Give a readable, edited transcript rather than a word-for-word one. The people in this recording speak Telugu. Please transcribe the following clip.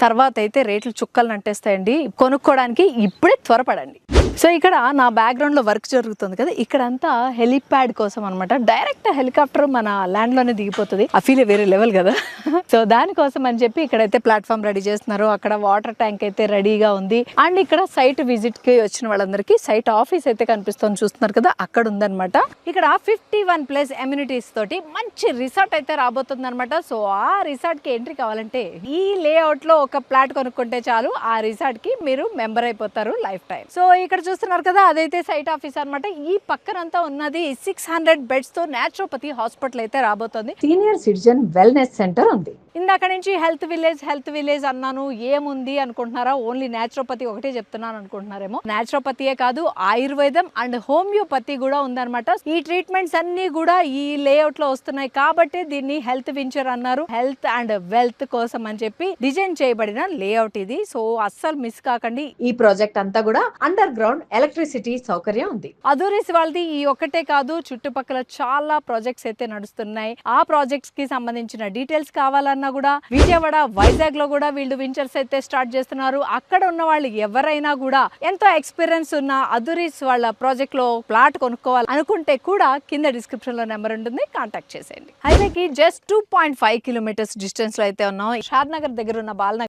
తర్వాత అయితే రేట్లు చుక్కలు నట్టేస్తాయండి. కొనుక్కోవడానికి ఇప్పుడే త్వరపడండి. సో ఇక్కడ నా బ్యాక్గ్రౌండ్ లో వర్క్ జరుగుతుంది కదా, ఇక్కడ అంతా హెలిప్యాడ్ కోసం అనమాట. డైరెక్ట్ హెలికాప్టర్ మన ల్యాండ్ లోనే దిగిపోతుంది. ఆ ఫీల్ వేరే లెవెల్ కదా. సో దానికోసం అని చెప్పి ఇక్కడైతే ప్లాట్ఫామ్ రెడీ చేస్తున్నారు. అక్కడ వాటర్ ట్యాంక్ అయితే రెడీగా ఉంది. అండ్ ఇక్కడ సైట్ విజిట్ కి వచ్చిన వాళ్ళందరికీ సైట్ ఆఫీస్ అయితే కనిపిస్తుంది, చూస్తున్నారు కదా, అక్కడ ఉందన్నమాట. ఇక్కడ 51+ ఎమ్యూనిటీస్ తోటి మంచి రిసార్ట్ అయితే రాబోతుంది అనమాట. సో ఆ రిసార్ట్ కి ఎంట్రీ కావాలంటే ఈ లేఅవుట్ లో ఒక ప్లాట్ కొనుక్కుంటే చాలు, ఆ రిసార్ట్ కి మీరు మెంబర్ అయిపోతారు లైఫ్ టైం. సో ఇక్కడ చూస్తున్నారు కదా, అదైతే సైట్ ఆఫీస్ అన్నమాట. ఈ పక్కనంతా ఉన్నది 600 బెడ్స్ తో న్యాచురోపతి హాస్పిటల్ అయితే రాబోతుంది. సీనియర్ సిటిజన్ వెల్నెస్ సెంటర్ ఉంది. ఇందాక నుంచి హెల్త్ విలేజ్ అన్నాను, ఏముంది అనుకుంటున్నారా? ఓన్లీ న్యాచురోపతి ఒకటే చెప్తున్నాను అనుకుంటున్నారేమో. న్యాచురోపతియే కాదు, ఆయుర్వేదం అండ్ హోమియోపతి కూడా ఉందన్నమాట. ఈ ట్రీట్మెంట్స్ అన్ని కూడా ఈ లేఅవుట్ లో వస్తున్నాయి కాబట్టి దీన్ని హెల్త్ వెంచర్ అన్నారు. హెల్త్ అండ్ వెల్త్ కోసం అని చెప్పి డిజైన్ చేయబడిన లేఅవుట్ ఇది. సో అస్సలు మిస్ కాకండి. ఈ ప్రాజెక్ట్ అంతా కూడా అండర్ గ్రౌండ్ ఎలక్ట్రిసిటీ సౌకర్యం ఉంది. అదూరిస్ వాళ్ళది ఈ ఒక్కటే కాదు, చుట్టుపక్కల చాలా ప్రాజెక్ట్స్ అయితే నడుస్తున్నాయి. ఆ ప్రాజెక్ట్స్ కి సంబంధించిన డీటెయిల్స్ కావాలన్నా కూడా విజయవాడ, వైజాగ్ లో కూడా వీళ్ళు వెంచర్స్ అయితే స్టార్ట్ చేస్తున్నారు. అక్కడ ఉన్న వాళ్ళు ఎవరైనా కూడా ఎంతో ఎక్స్పీరియన్స్ ఉన్న అదూరిస్ వాళ్ళ ప్రాజెక్ట్ లో ప్లాట్ కొనుక్కోవాలి అనుకుంటే కూడా కింద డిస్క్రిప్షన్ లో నెంబర్ ఉంటుంది, కాంటాక్ట్ చేసేయండి. హైవేకి జస్ట్ 2.5 కిలోమీటర్స్ డిస్టెన్స్ లో అయితే ఉన్నాం. షాద్ నగర్ దగ్గర ఉన్న బాలనగర్